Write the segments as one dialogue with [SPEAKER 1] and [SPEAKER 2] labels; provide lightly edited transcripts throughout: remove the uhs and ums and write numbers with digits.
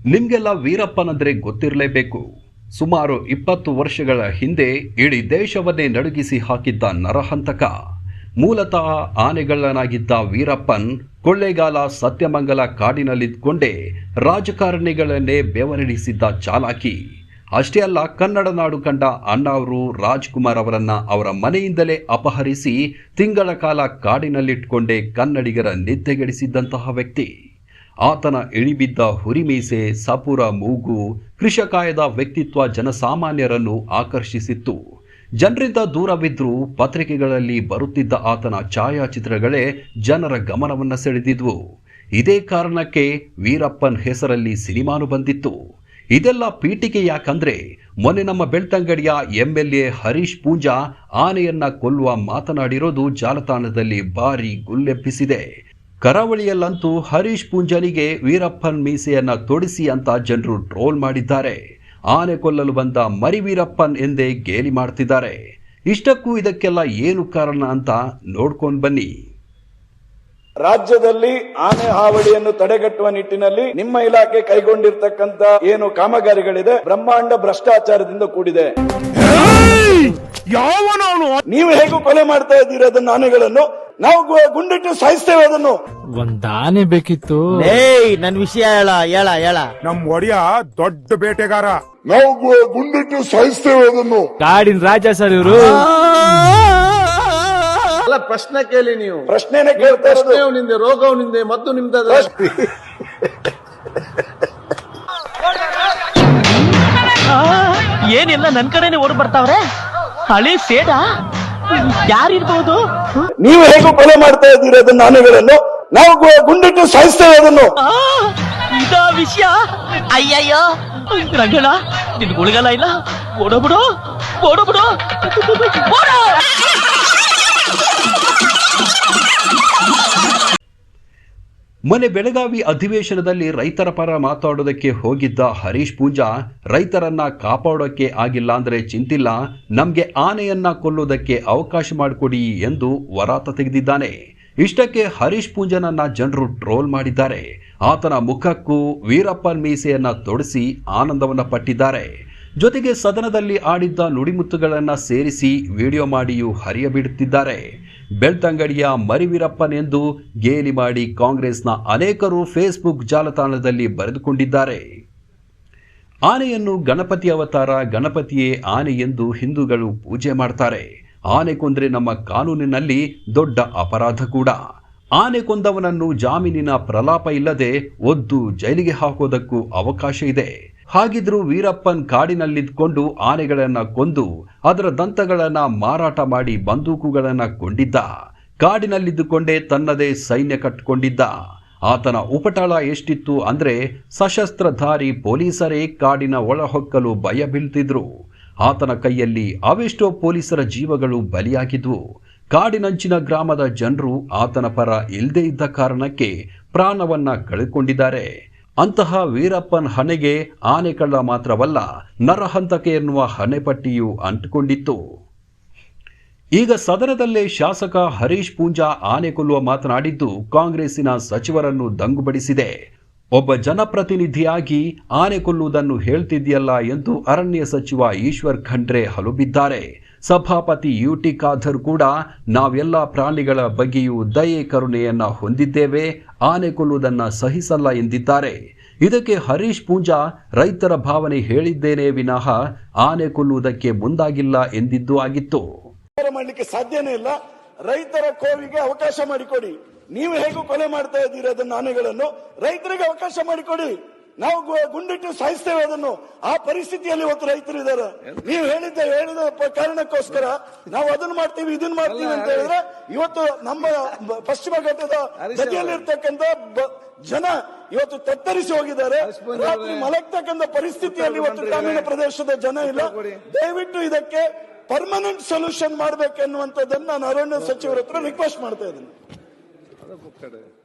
[SPEAKER 1] ನಿಮ್ಗೆಲ್ಲ ವೀರಪ್ಪನಂದ್ರೆ ಗೊತ್ತಿರಲೇಬೇಕು. ಸುಮಾರು 20 ವರ್ಷಗಳ ಹಿಂದೆ ಇಡೀ ದೇಶವನ್ನೇ ನಡುಗಿಸಿ ಹಾಕಿದ್ದ ನರಹಂತಕ. ಮೂಲತಃ ಆನೆಗಳ್ಳನಾಗಿದ್ದ ವೀರಪ್ಪನ್ ಕೊಳ್ಳೇಗಾಲ ಸತ್ಯಮಂಗಲ ಕಾಡಿನಲ್ಲಿದ್ದುಕೊಂಡೇ ರಾಜಕಾರಣಿಗಳನ್ನೇ ಬೆವರಿಡಿಸಿದ್ದ ಚಾಲಾಕಿ. ಅಷ್ಟೇ ಅಲ್ಲ, ಕನ್ನಡ ನಾಡು ಕಂಡ ಅಣ್ಣಾವರು ರಾಜ್ಕುಮಾರ್ ಅವರನ್ನ ಅವರ ಮನೆಯಿಂದಲೇ ಅಪಹರಿಸಿ ತಿಂಗಳ ಕಾಲ ಕಾಡಿನಲ್ಲಿಟ್ಕೊಂಡೇ ಕನ್ನಡಿಗರ ನಿದ್ದೆಗೆಡಿಸಿದ್ದಂತಹ ವ್ಯಕ್ತಿ. ಆತನ ಇಳಿಬಿದ್ದ ಹುರಿಮೀಸೆ, ಸಪುರ ಮೂಗು, ಕೃಶಕಾಯದ ವ್ಯಕ್ತಿತ್ವ ಜನಸಾಮಾನ್ಯರನ್ನು ಆಕರ್ಷಿಸಿತ್ತು. ಜನರಿಂದ ದೂರವಿದ್ರೂ ಪತ್ರಿಕೆಗಳಲ್ಲಿ ಬರುತ್ತಿದ್ದ ಆತನ ಛಾಯಾಚಿತ್ರಗಳೇ ಜನರ ಗಮನವನ್ನು ಸೆಳೆದಿದ್ವು. ಇದೇ ಕಾರಣಕ್ಕೆ ವೀರಪ್ಪನ್ ಹೆಸರಲ್ಲಿ ಸಿನಿಮಾನು ಬಂದಿತ್ತು. ಇದೆಲ್ಲ ಪೀಠಿಕೆ ಯಾಕಂದ್ರೆ, ಮೊನ್ನೆ ನಮ್ಮ ಬೆಳ್ತಂಗಡಿಯ MLA ಹರೀಶ್ ಪೂಂಜಾ ಆನೆಯನ್ನ ಕೊಲ್ಲುವ ಮಾತನಾಡಿರೋದು ಜಾಲತಾಣದಲ್ಲಿ ಭಾರಿ ಗುಲ್ಲೆಬ್ಬಿಸಿದೆ. ಕರಾವಳಿಯಲ್ಲಂತೂ ಹರೀಶ್ ಪೂಂಜನಿಗೆ ವೀರಪ್ಪನ್ ಮೀಸೆಯನ್ನ ತೊಡಿಸಿ ಅಂತ ಜನರು ಟ್ರೋಲ್ ಮಾಡಿದ್ದಾರೆ. ಆನೆ ಕೊಲ್ಲಲು ಬಂದ ಮರಿ ವೀರಪ್ಪನ್ ಎಂದೇ ಗೇಲಿ ಮಾಡ್ತಿದ್ದಾರೆ. ಇಷ್ಟಕ್ಕೂ ಇದಕ್ಕೆಲ್ಲ ಏನು ಕಾರಣ ಅಂತ ನೋಡ್ಕೊಂಡು ಬನ್ನಿ.
[SPEAKER 2] ರಾಜ್ಯದಲ್ಲಿ ಆನೆ ಹಾವಳಿಯನ್ನು ತಡೆಗಟ್ಟುವ ನಿಟ್ಟಿನಲ್ಲಿ ನಿಮ್ಮ ಇಲಾಖೆ ಕೈಗೊಂಡಿರ್ತಕ್ಕಂಥ ಏನು ಕಾಮಗಾರಿಗಳಿದೆ, ಬ್ರಹ್ಮಾಂಡ ಭ್ರಷ್ಟಾಚಾರದಿಂದ ಕೂಡಿದೆ. ನೀವು ಹೇಗೂ ಕೊಲೆ ಮಾಡ್ತಾ ಇದ್ದೀರಿ ಅದನ್ನ, ಆನೆಗಳನ್ನು ನಾವು ಗುಂಡಿಟ್ಟು ಸಾಯಿಸ್ತೇವೆ. ಅದನ್ನು
[SPEAKER 3] ಒಂದ್ ಆನೆ ಬೇಕಿತ್ತು.
[SPEAKER 4] ನನ್ ವಿಷಯ ಹೇಳ
[SPEAKER 5] ನಮ್ ಒಡೆಯ ದೊಡ್ಡ ಬೇಟೆಗಾರ,
[SPEAKER 6] ನಾವು ಗುಂಡಿಟ್ಟು ಸಾಯಿಸ್ತೇವೆ ಅದನ್ನು.
[SPEAKER 3] ಕಾಡಿನ ರಾಜ ಸರ್ ಇವರು.
[SPEAKER 4] ಅಲ್ಲ, ಪ್ರಶ್ನೆ ಕೇಳಿ. ನೀವು
[SPEAKER 2] ಪ್ರಶ್ನೆನೇ ಕೇಳ್ತಾ ಇರೋದು.
[SPEAKER 4] ನಿಂದೆ ರೋಗ ನಿಂದೆ ಮದ್ದು ನಿಮ್ದ.
[SPEAKER 7] ಏನೆಲ್ಲ ನನ್ ಕಡೆನೆ ಓಡ್ ಬರ್ತಾವ್ರೆ. ಹಳಿ ಸೇಡ ಯಾರಿರ್ಬೋದು?
[SPEAKER 2] ನೀವು ಹೇಗೂ ಕೊಲೆ ಮಾಡ್ತಾ ಇದ್ದೀರಿ ಅದನ್ನ, ಆನೆಗಳನ್ನು ನಾವು ಗುಂಡಿಟ್ಟು ಸಾಯಿಸ್ತೇವೆ ಅದನ್ನು.
[SPEAKER 7] ಇದ ವಿಷಯ. ಅಯ್ಯಯ್ಯೋ ರಂಗಣ, ನಿನ್ ಗುಳಿಗಲ್ಲ ಇಲ್ಲ. ಓಡೋಬಿಡು.
[SPEAKER 1] ಮೊನ್ನೆ ಬೆಳಗಾವಿ ಅಧಿವೇಶನದಲ್ಲಿ ರೈತರ ಪರ ಮಾತಾಡೋದಕ್ಕೆ ಹೋಗಿದ್ದ ಹರೀಶ್ ಪೂಂಜಾ ರೈತರನ್ನ ಕಾಪಾಡೋಕೆ ಆಗಿಲ್ಲ ಅಂದ್ರೆ ಚಿಂತಿಲ್ಲ, ನಮ್ಗೆ ಆನೆಯನ್ನ ಕೊಲ್ಲೋದಕ್ಕೆ ಅವಕಾಶ ಮಾಡಿಕೊಡಿ ಎಂದು ವರಾತ ತೆಗೆದಿದ್ದಾನೆ. ಇಷ್ಟಕ್ಕೆ ಹರೀಶ್ ಪೂಂಜನನ್ನ ಜನರು ಟ್ರೋಲ್ ಮಾಡಿದ್ದಾರೆ. ಆತನ ಮುಖಕ್ಕೂ ವೀರಪ್ಪನ್ ಮೀಸೆಯನ್ನ ತೊಡಿಸಿ ಆನಂದವನ್ನ ಪಟ್ಟಿದ್ದಾರೆ. ಜೊತೆಗೆ ಸದನದಲ್ಲಿ ಆಡಿದ್ದ ನುಡಿಮುತ್ತುಗಳನ್ನ ಸೇರಿಸಿ ವಿಡಿಯೋ ಮಾಡಿಯೂ ಹರಿಯಬಿಡುತ್ತಿದ್ದಾರೆ. ಬೆಳ್ತಂಗಡಿಯ ಮರಿವೀರಪ್ಪನ್ ಎಂದು ಗೇಲಿ ಮಾಡಿ ಕಾಂಗ್ರೆಸ್ನ ಅನೇಕರು ಫೇಸ್ಬುಕ್ ಜಾಲತಾಣದಲ್ಲಿ ಬರೆದುಕೊಂಡಿದ್ದಾರೆ. ಆನೆಯನ್ನು ಗಣಪತಿ ಅವತಾರ, ಗಣಪತಿಯೇ ಆನೆ ಎಂದು ಹಿಂದೂಗಳು ಪೂಜೆ ಮಾಡ್ತಾರೆ. ಆನೆ ಕೊಂದ್ರೆ ನಮ್ಮ ಕಾನೂನಿನಲ್ಲಿ ದೊಡ್ಡ ಅಪರಾಧ ಕೂಡ. ಆನೆ ಕೊಂದವನನ್ನು ಜಾಮೀನಿನ ಪ್ರಲಾಪ ಇಲ್ಲದೆ ಒದ್ದು ಜೈಲಿಗೆ ಹಾಕೋದಕ್ಕೂ ಅವಕಾಶ ಇದೆ. ಹಾಗಿದ್ರೂ ವೀರಪ್ಪನ್ ಕಾಡಿನಲ್ಲಿದ್ದುಕೊಂಡು ಆನೆಗಳನ್ನ ಕೊಂದು ಅದರ ದಂತಗಳನ್ನ ಮಾರಾಟ ಮಾಡಿ ಬಂದೂಕುಗಳನ್ನ ಕೊಂಡಿದ್ದ. ಕಾಡಿನಲ್ಲಿದ್ದುಕೊಂಡೇ ತನ್ನದೇ ಸೈನ್ಯ ಕಟ್ಟಿಕೊಂಡಿದ್ದ. ಆತನ ಉಪಟಳ ಎಷ್ಟಿತ್ತು ಅಂದ್ರೆ, ಸಶಸ್ತ್ರಧಾರಿ ಪೊಲೀಸರೇ ಕಾಡಿನ ಒಳಹೊಕ್ಕಲು ಭಯ ಬೀಳ್ತಿದ್ರು. ಆತನ ಕೈಯಲ್ಲಿ ಅವೆಷ್ಟೋ ಪೊಲೀಸರ ಜೀವಗಳು ಬಲಿಯಾಗಿದ್ವು. ಕಾಡಿನಂಚಿನ ಗ್ರಾಮದ ಜನರು ಆತನ ಪರ ಇಲ್ಲದೇ ಇದ್ದ ಕಾರಣಕ್ಕೆ ಪ್ರಾಣವನ್ನ ಕಳೆದುಕೊಂಡಿದ್ದಾರೆ. ಅಂತಹ ವೀರಪ್ಪನ್ ಹಣೆಗೆ ಆನೆ ಕಳ್ಳ ಮಾತ್ರವಲ್ಲ, ನರಹಂತಕ ಎನ್ನುವ ಹಣೆಪಟ್ಟಿಯೂ ಅಂಟಿಕೊಂಡಿತ್ತು. ಈಗ ಸದನದಲ್ಲೇ ಶಾಸಕ ಹರೀಶ್ ಪೂಂಜಾ ಆನೆ ಕೊಲ್ಲುವ ಮಾತನಾಡಿದ್ದು ಕಾಂಗ್ರೆಸ್ಸಿನ ಸಚಿವರನ್ನು ದಂಗುಬಡಿಸಿದೆ. ಒಬ್ಬ ಜನಪ್ರತಿನಿಧಿಯಾಗಿ ಆನೆ ಕೊಲ್ಲುವುದನ್ನು ಹೇಳ್ತಿದ್ಯಲ್ಲ ಎಂದು ಅರಣ್ಯ ಸಚಿವ ಈಶ್ವರ್ ಖಂಡ್ರೆ ಹಲುಬಿದ್ದಾರೆ. ಸಭಾಪತಿ UT ಖಾದರ್ ಕೂಡ ನಾವೆಲ್ಲ ಪ್ರಾಣಿಗಳ ಬಗ್ಗೆಯೂ ದಯೆ ಕರುಣೆಯನ್ನ ಹೊಂದಿದ್ದೇವೆ, ಆನೆ ಕೊಲ್ಲುವುದನ್ನ ಸಹಿಸಲ್ಲ ಎಂದಿದ್ದಾರೆ. ಇದಕ್ಕೆ ಹರೀಶ್ ಪೂಂಜಾ ರೈತರ ಭಾವನೆ ಹೇಳಿದ್ದೇನೆ ವಿನಃ ಆನೆ ಕೊಲ್ಲುವುದಕ್ಕೆ ಮುಂದಾಗಿಲ್ಲ ಎಂದಿದ್ದು ಆಗಿತ್ತು.
[SPEAKER 2] ಮಾಡಲಿಕ್ಕೆ ಸಾಧ್ಯನೇ ಇಲ್ಲ. ರೈತರ ಕೋವಿಗೆ ಅವಕಾಶ ಮಾಡಿಕೊಡಿ. ನೀವು ಹೇಗೂ ಕೊಲೆ ಮಾಡ್ತಾ ಇದ್ದೀರಿ ಅದನ್ನ, ಆನೆಗಳನ್ನು ರೈತರಿಗೆ ಅವಕಾಶ ಮಾಡಿಕೊಡಿ. ನಾವು ಗುಂಡಿಟ್ಟು ಸಾಯಿಸ್ತೇವೆ ಅದನ್ನು. ಆ ಪರಿಸ್ಥಿತಿಯಲ್ಲಿ ಇವತ್ತು ರೈತರು ಇದ್ದಾರೆ. ನೀವು ಹೇಳಿದ ಕಾರಣಕ್ಕೋಸ್ಕರ ನಾವು ಅದನ್ನು ಮಾಡ್ತೀವಿ ಇದನ್ನ ಮಾಡ್ತೀವಿ ಅಂತ ಹೇಳಿದ್ರೆ ಇವತ್ತು ನಮ್ಮ ಪಶ್ಚಿಮ ಘಟ್ಟದ ಬದಿಯಲ್ಲಿರ್ತಕ್ಕಂಥ ಜನ ಇವತ್ತು ತತ್ತರಿಸಿ ಹೋಗಿದ್ದಾರೆ. ರಾತ್ರಿ ಮಲಗ್ತಕ್ಕಂಥ ಪರಿಸ್ಥಿತಿಯಲ್ಲಿ ಇವತ್ತು ಗ್ರಾಮೀಣ ಪ್ರದೇಶದ ಜನ ಇಲ್ಲ. ದಯವಿಟ್ಟು ಇದಕ್ಕೆ ಪರ್ಮನೆಂಟ್ ಸೊಲ್ಯೂಷನ್ ಮಾಡಬೇಕೆನ್ನುವಂಥದ್ದನ್ನು ನಾನು ಅರಣ್ಯ ಸಚಿವರ ಹತ್ರ ರಿಕ್ವೆಸ್ಟ್ ಮಾಡ್ತಾ ಇದ್ದೀನಿ.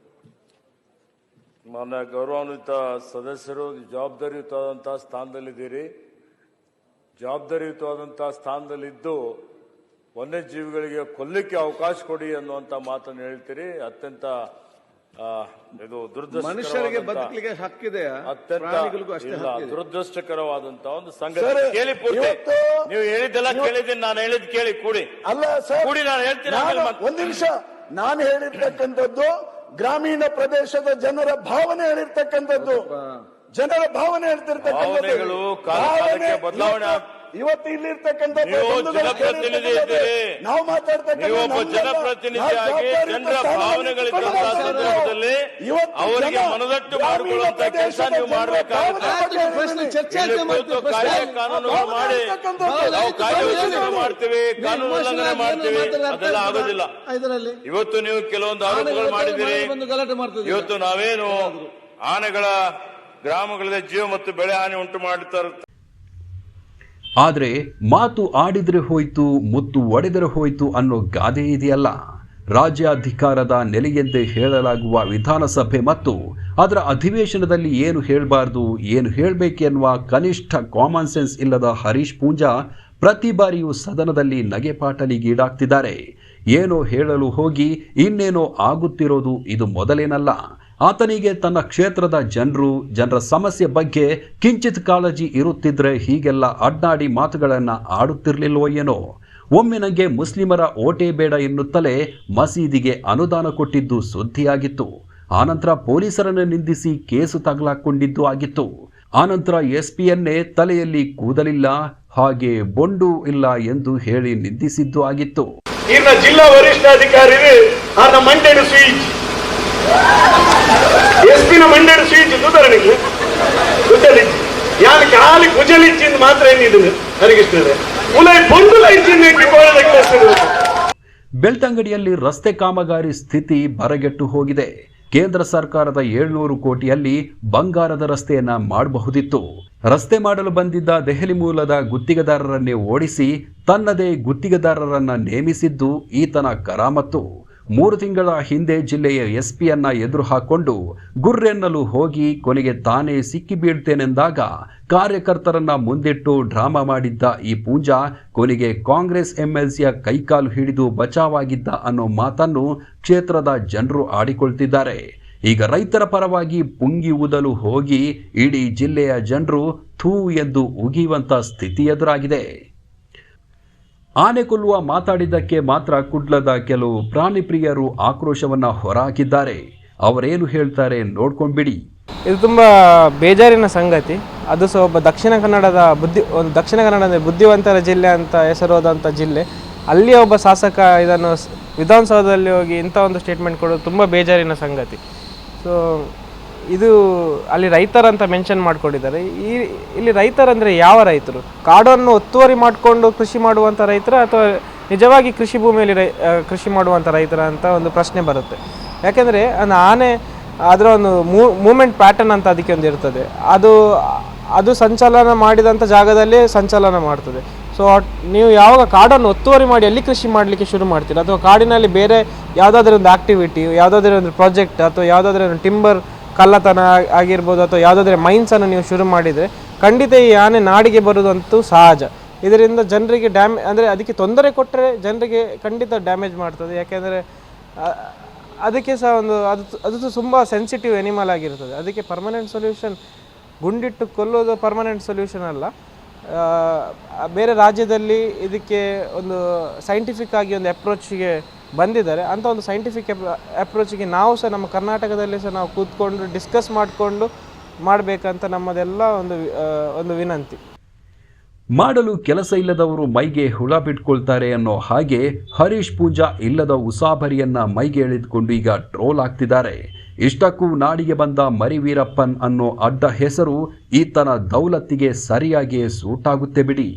[SPEAKER 8] ಮಾನ್ಯ ಗೌರವಾನ್ವಿತ ಸದಸ್ಯರು, ಜವಾಬ್ದಾರಿಯುತವಾದಂತಹ ಸ್ಥಾನದಲ್ಲಿದ್ದೀರಿ. ಜವಾಬ್ದಾರಿಯುತವಾದಂತಹ ಸ್ಥಾನದಲ್ಲಿದ್ದು ವನ್ಯಜೀವಿಗಳಿಗೆ ಕೊಲ್ಲಿಕ್ಕೆ ಅವಕಾಶ ಕೊಡಿ ಅನ್ನುವಂಥ ಮಾತನ್ನು ಹೇಳ್ತೀರಿ. ಅತ್ಯಂತ ಇದು
[SPEAKER 4] ಮನುಷ್ಯರಿಗೆ ಬದುಕಲಿಕ್ಕೆ ಹಕ್ಕಿದೆಯಾ? ಪ್ರಾಣಿಗಳಿಗೂ ಅಷ್ಟೇ ಹಕ್ಕಿದೆ.
[SPEAKER 8] ದುರದೃಷ್ಟಕರವಾದಂತ ಒಂದು ಸಂಗತಿ. ಕೇಳಿ ಪೂರ್ತಿ, ನೀವು ಹೇಳಿದ್ದೆಲ್ಲ ಕೇಳಿದ್ದೀನಿ, ನಾನು ಹೇಳಿದ್ ಕೇಳಿ ಕೂಡಿ.
[SPEAKER 2] ಅಲ್ಲ ಸರ್,
[SPEAKER 8] ಕೂಡಿ ನಾನು ಹೇಳ್ತೀನಿ.
[SPEAKER 2] ಒಂದ್ ನಿಮಿಷ, ನಾನು ಹೇಳಿರ್ತಕ್ಕಂಥದ್ದು ಗ್ರಾಮೀಣ ಪ್ರದೇಶದ ಜನರ ಭಾವನೆ ಹೇಳಿರ್ತಕ್ಕಂಥದ್ದು, ಜನರ ಭಾವನೆ ಹೇಳ್ತಿರ್ತಕ್ಕಂಥದ್ದು.
[SPEAKER 8] ಬದಲಾವಣೆ
[SPEAKER 2] ಇವತ್ತು ಇಲ್ಲಿರ್ತಕ್ಕಂಥ
[SPEAKER 8] ಜನಪ್ರತಿನಿಧಿ ಇದ್ದೀರಿ,
[SPEAKER 2] ನಾವು ಮಾತಾಡ್ತಕ್ಕಂಥ
[SPEAKER 8] ಜನಪ್ರತಿನಿಧಿಯಾಗಿ ಜನರ ಭಾವನೆಗಳಿದ್ದಂತಹ ಸಂದರ್ಭದಲ್ಲಿ ಅವರಿಗೆ ಮನದಟ್ಟು ಮಾಡಿಕೊಳ್ಳುವಂತ ಕೆಲಸ ನೀವು ಮಾಡಬೇಕಾಗುತ್ತೆ. ಕಾಯ್ದೆ ಕಾನೂನುಗಳು ಮಾಡಿ ನಾವು ಕಾಯ್ದೆ ಉಲ್ಲಂಘನೆ ಮಾಡ್ತೀವಿ, ಕಾನೂನು ಉಲ್ಲಂಘನೆ ಮಾಡ್ತೀವಿ, ಅದೆಲ್ಲ ಆಗೋದಿಲ್ಲ. ಇವತ್ತು ನೀವು ಕೆಲವೊಂದು ಆರೋಪಗಳು ಮಾಡಿದ್ದೀರಿ. ಇವತ್ತು ನಾವೇನು ಆನೆಗಳ ಗ್ರಾಮಗಳಲ್ಲಿ ಜೀವ ಮತ್ತು ಬೆಳೆ ಹಾನಿ ಉಂಟು ಮಾಡುತ್ತಾರೆ.
[SPEAKER 1] ಆದರೆ ಮಾತು ಆಡಿದ್ರೆ ಹೋಯ್ತು, ಮುತ್ತು ಒಡೆದರೆ ಹೋಯ್ತು ಅನ್ನೋ ಗಾದೆ ಇದೆಯಲ್ಲ. ರಾಜ್ಯಾಧಿಕಾರದ ನೆಲೆಯೆಂದೇ ಹೇಳಲಾಗುವ ವಿಧಾನಸಭೆ ಮತ್ತು ಅದರ ಅಧಿವೇಶನದಲ್ಲಿ ಏನು ಹೇಳಬಾರ್ದು, ಏನು ಹೇಳಬೇಕೆನ್ನುವ ಕನಿಷ್ಠ ಕಾಮನ್ ಸೆನ್ಸ್ ಇಲ್ಲದ ಹರೀಶ್ ಪೂಂಜಾ ಪ್ರತಿ ಬಾರಿಯೂ ಸದನದಲ್ಲಿ ನಗೆಪಾಟಲಿಗೀಡಾಗ್ತಿದ್ದಾರೆ. ಏನೋ ಹೇಳಲು ಹೋಗಿ ಇನ್ನೇನೋ ಆಗುತ್ತಿರೋದು ಇದು ಮೊದಲೇನಲ್ಲ. ಆತನಿಗೆ ತನ್ನ ಕ್ಷೇತ್ರದ ಜನರ ಸಮಸ್ಯೆ ಬಗ್ಗೆ ಕಿಂಚಿತ್ ಕಾಳಜಿ ಇರುತ್ತಿದ್ರೆ ಹೀಗೆಲ್ಲ ಅಡ್ಡಾಡಿ ಮಾತುಗಳನ್ನು ಆಡುತ್ತಿರಲಿಲ್ವೋ ಏನೋ. ಒಮ್ಮೆ ನನಗೆ ಮುಸ್ಲಿಮರ ಓಟೇ ಬೇಡ ಎನ್ನುತ್ತಲೇ ಮಸೀದಿಗೆ ಅನುದಾನ ಕೊಟ್ಟಿದ್ದು ಸುದ್ದಿಯಾಗಿತ್ತು. ಆನಂತರ ಪೊಲೀಸರನ್ನು ನಿಂದಿಸಿ ಕೇಸು ತಗಲಾಕೊಂಡಿದ್ದು ಆಗಿತ್ತು. ಆನಂತರ ಎಸ್ಪಿಯನ್ನೇ ತಲೆಯಲ್ಲಿ ಕೂದಲಿಲ್ಲ, ಹಾಗೆ ಬೊಂಡು ಇಲ್ಲ ಎಂದು ಹೇಳಿ ನಿಂದಿಸಿದ್ದು ಆಗಿತ್ತು.
[SPEAKER 2] ಇನ್ನು ಜಿಲ್ಲಾ ವರಿಷ್ಠಾಧಿಕಾರಿ ಮಂಡ್ಯದ ಸ್ವೀಚ್ ಎಸ್ಪಿನ ಮಂಡ್ಯದ ಸ್ವೀಚ್ ಉದಾಹರಣೆಗೆ ಕುಜಲಿಚ್ಚಿ ಯಾರು ಖಾಲಿ ಕುಜಲಿಚ್ಚಿಂದ ಮಾತ್ರ ಏನಿದ್ರು ಹರಿಗಿಸ್ತದೆ.
[SPEAKER 1] ಬೆಳ್ತಂಗಡಿಯಲ್ಲಿ ರಸ್ತೆ ಕಾಮಗಾರಿ ಸ್ಥಿತಿ ಬರಗೆಟ್ಟು ಹೋಗಿದೆ. ಕೇಂದ್ರ ಸರ್ಕಾರದ 700 ಕೋಟಿಯಲ್ಲಿ ಬಂಗಾರದ ರಸ್ತೆಯನ್ನ ಮಾಡಬಹುದಿತ್ತು. ರಸ್ತೆ ಮಾಡಲು ಬಂದಿದ್ದ ದೆಹಲಿ ಮೂಲದ ಗುತ್ತಿಗೆದಾರರನ್ನೇ ಓಡಿಸಿ ತನ್ನದೇ ಗುತ್ತಿಗೆದಾರರನ್ನ ನೇಮಿಸಿದ್ದು ಈತನ ಕರಾಮತ್ತು. 3 ತಿಂಗಳ ಹಿಂದೆ ಜಿಲ್ಲೆಯ ಎಸ್ಪಿಯನ್ನ ಎದುರು ಹಾಕೊಂಡು ಗುರ್ರೆನ್ನಲು ಹೋಗಿ ಕೊನೆಗೆ ತಾನೇ ಸಿಕ್ಕಿ ಬೀಳ್ತೇನೆಂದಾಗ ಕಾರ್ಯಕರ್ತರನ್ನ ಮುಂದಿಟ್ಟು ಡ್ರಾಮಾ ಮಾಡಿದ್ದ ಈ ಪೂಂಜಾ ಕೊನೆಗೆ ಕಾಂಗ್ರೆಸ್ ಎಂಎಲ್ಸಿಯ ಕೈಕಾಲು ಹಿಡಿದು ಬಚಾವಾಗಿದ್ದ ಅನ್ನೋ ಮಾತನ್ನು ಕ್ಷೇತ್ರದ ಜನರು ಆಡಿಕೊಳ್ತಿದ್ದಾರೆ. ಈಗ ರೈತರ ಪರವಾಗಿ ಪುಂಗಿ ಊದಲು ಹೋಗಿ ಇಡೀ ಜಿಲ್ಲೆಯ ಜನರು ಥೂ ಎಂದು ಉಗಿಯುವಂತ ಸ್ಥಿತಿ ಎದುರಾಗಿದೆ. ಆನೆ ಕೊಲ್ಲುವ ಮಾತಾಡಿದ್ದಕ್ಕೆ ಮಾತ್ರ ಕುಡ್ಲದ ಕೆಲವು ಪ್ರಾಣಿ ಪ್ರಿಯರು ಆಕ್ರೋಶವನ್ನ ಹೊರಹಾಕಿದ್ದಾರೆ. ಅವರೇನು ಹೇಳ್ತಾರೆ ನೋಡ್ಕೊಂಡ್ಬಿಡಿ.
[SPEAKER 9] ಇದು ತುಂಬ ಬೇಜಾರಿನ ಸಂಗತಿ. ಅದು ಸಹ ಒಬ್ಬ ದಕ್ಷಿಣ ಕನ್ನಡದ ಬುದ್ಧಿವಂತರ ಜಿಲ್ಲೆ ಅಂತ ಹೆಸರೋದಂಥ ಜಿಲ್ಲೆ, ಅಲ್ಲಿಯ ಒಬ್ಬ ಶಾಸಕ ಇದನ್ನು ವಿಧಾನಸೌಧದಲ್ಲಿ ಹೋಗಿ ಇಂಥ ಒಂದು ಸ್ಟೇಟ್ಮೆಂಟ್ ಕೊಡೋದು ತುಂಬ ಬೇಜಾರಿನ ಸಂಗತಿ. ಸೊ ಇದು ಅಲ್ಲಿ ರೈತರಂತ ಮೆನ್ಷನ್ ಮಾಡಿಕೊಂಡಿದ್ದಾರೆ. ಇಲ್ಲಿ ರೈತರಂದರೆ ಯಾವ ರೈತರು? ಕಾಡನ್ನು ಒತ್ತುವರಿ ಮಾಡಿಕೊಂಡು ಕೃಷಿ ಮಾಡುವಂಥ ರೈತರ ಅಥವಾ ನಿಜವಾಗಿ ಕೃಷಿ ಭೂಮಿಯಲ್ಲಿ ಕೃಷಿ ಮಾಡುವಂಥ ರೈತರ ಅಂತ ಒಂದು ಪ್ರಶ್ನೆ ಬರುತ್ತೆ. ಯಾಕೆಂದರೆ ಆನೆ ಅದರ ಒಂದು ಮೂಮೆಂಟ್ ಪ್ಯಾಟರ್ನ್ ಅಂತ ಅದಕ್ಕೆ ಒಂದು ಇರ್ತದೆ. ಅದು ಸಂಚಲನ ಮಾಡಿದಂಥ ಜಾಗದಲ್ಲೇ ಸಂಚಲನ ಮಾಡ್ತದೆ. ಸೊ ನೀವು ಯಾವಾಗ ಕಾಡನ್ನು ಒತ್ತುವರಿ ಮಾಡಿ ಎಲ್ಲಿ ಕೃಷಿ ಮಾಡಲಿಕ್ಕೆ ಶುರು ಮಾಡ್ತೀರ, ಅಥವಾ ಕಾಡಿನಲ್ಲಿ ಬೇರೆ ಯಾವುದಾದ್ರೂ ಒಂದು ಆ್ಯಕ್ಟಿವಿಟಿ, ಯಾವುದಾದ್ರೂ ಒಂದು ಪ್ರಾಜೆಕ್ಟ್ ಅಥವಾ ಯಾವುದಾದ್ರೂ ಒಂದು ಟಿಂಬರ್ ಕಳ್ಳತನ ಆಗಿರ್ಬೋದು ಅಥವಾ ಯಾವುದಾದ್ರೂ ಮೈನ್ಸನ್ನು ನೀವು ಶುರು ಮಾಡಿದರೆ ಖಂಡಿತ ಈ ಆನೆ ನಾಡಿಗೆ ಬರೋದಂತೂ ಸಹಜ. ಇದರಿಂದ ಜನರಿಗೆ ಅಂದರೆ ಅದಕ್ಕೆ ತೊಂದರೆ ಕೊಟ್ಟರೆ ಜನರಿಗೆ ಖಂಡಿತ ಡ್ಯಾಮೇಜ್ ಮಾಡ್ತದೆ. ಯಾಕೆಂದರೆ ಅದಕ್ಕೆ ಸಹ ಅದು ತುಂಬ ಸೆನ್ಸಿಟಿವ್ ಎನಿಮಲ್ ಆಗಿರ್ತದೆ. ಅದಕ್ಕೆ ಪರ್ಮನೆಂಟ್ ಸೊಲ್ಯೂಷನ್ ಗುಂಡಿಟ್ಟು ಕೊಲ್ಲೋದು ಪರ್ಮನೆಂಟ್ ಸೊಲ್ಯೂಷನ್ ಅಲ್ಲ. ಬೇರೆ ರಾಜ್ಯದಲ್ಲಿ ಇದಕ್ಕೆ ಒಂದು ಸೈಂಟಿಫಿಕ್ ಆಗಿ ಒಂದು ಅಪ್ರೋಚಿಗೆ ಬಂದಿದ್ದಾರೆ. ಅಂಥ ಒಂದು ಸೈಂಟಿಫಿಕ್ ಅಪ್ರೋಚಿಗೆ ನಾವು ಸಹ ನಮ್ಮ ಕರ್ನಾಟಕದಲ್ಲಿ ಸಹ ನಾವು ಕೂತ್ಕೊಂಡು ಡಿಸ್ಕಸ್ ಮಾಡಿಕೊಂಡು ಮಾಡಬೇಕಂತ ನಮ್ಮದೆಲ್ಲ ಒಂದು ವಿನಂತಿ.
[SPEAKER 1] ಮಾಡಲು ಕೆಲಸ ಇಲ್ಲದವರು ಮೈಗೆ ಹುಳ ಬಿಟ್ಕೊಳ್ತಾರೆ ಅನ್ನೋ ಹಾಗೆ ಹರೀಶ್ ಪೂಂಜಾ ಇಲ್ಲದ ಉಸಾಬರಿಯನ್ನ ಮೈಗೆ ಎಳೆದುಕೊಂಡು ಈಗ ಟ್ರೋಲ್ ಆಗ್ತಿದ್ದಾರೆ. ಇಷ್ಟಕ್ಕೂ ನಾಡಿಗೆ ಬಂದ ಮರಿ ವೀರಪ್ಪನ್ ಅನ್ನೋ ಅಡ್ಡ ಹೆಸರು ಈತನ ದೌಲತ್ತಿಗೆ ಸರಿಯಾಗಿ ಸೂಟ್ ಆಗುತ್ತೆ ಬಿಡಿ.